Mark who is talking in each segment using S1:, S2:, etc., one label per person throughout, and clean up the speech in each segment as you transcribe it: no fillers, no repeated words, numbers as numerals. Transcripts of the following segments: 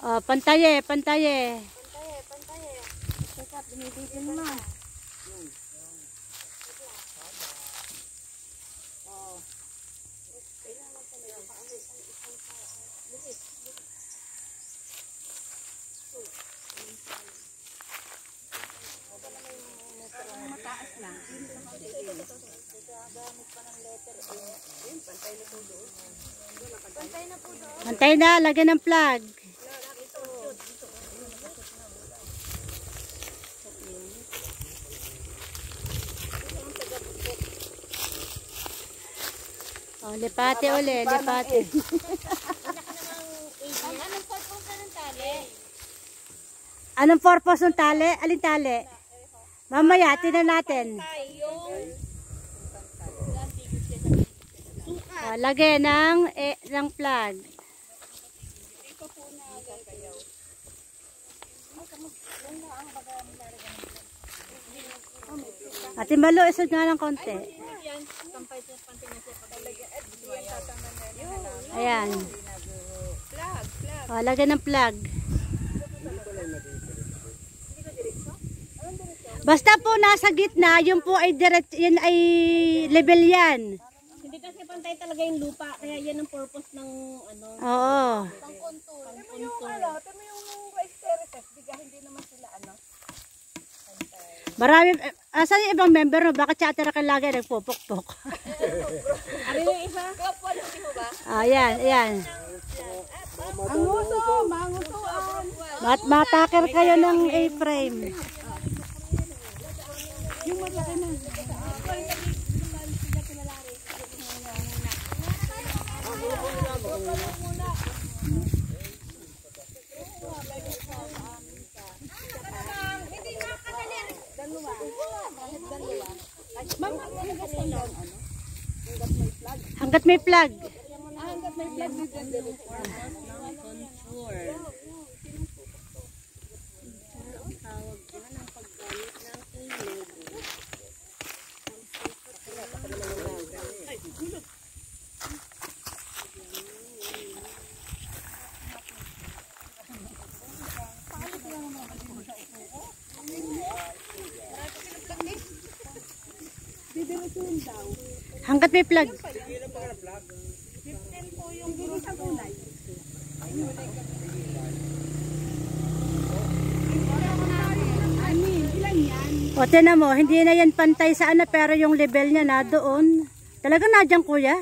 S1: Oh, pantaye, pantaye.
S2: Pantaye. Teka, binibigyan mo na. Mataas lang.
S1: Pantay na, lagyan ng plug. Oh, lipate uli, lipate. Anong purpose ng tali? Alin tali? Mamaya, tinan natin. Oh, lagay ng plug. Ate Malo, isod nga ng konti. Ayan. Oh, lagay ng plug. Basta po nasa gitna, yun po ay direct, yun ay level yan.
S2: Hindi kasi pantay talaga yung lupa, kaya yan ang purpose ng ano.
S1: Oo.
S2: Pang-contour. Tama yung exterior, hindi naman sila ano.
S1: Marami, asan yung ibang member no? Bakit siya atira ka lagi nagpupukpok?
S2: Ano yung isa? Kapwa lang mo ba?
S1: Ayan, ayan.
S2: Ang nguso, mangusoan.
S1: Matakir kayo ng A-frame.
S2: Yung malaki na.
S1: Hanggat may plug.
S2: Hanggat may plug dito.
S1: Hanggat may plug.
S2: 15 po yung guro sa kulay. Ilan yan?
S1: O, tinan mo, hindi na yan pantay sa ano, pero yung level niya na doon. Talaga na dyan, kuya.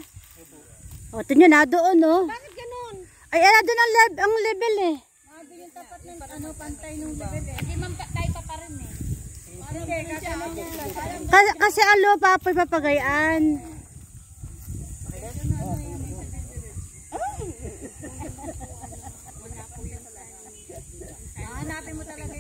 S1: O, tinan na doon, no?
S2: Bakit ganun?
S1: Ay, ano doon ang level eh.
S2: Mabi yung tapat ng ano, pantay nung level eh. Hindi tayo pa pa rin eh.
S1: Kasi ang lupa po papagayaan.
S2: Hanapin mo talaga.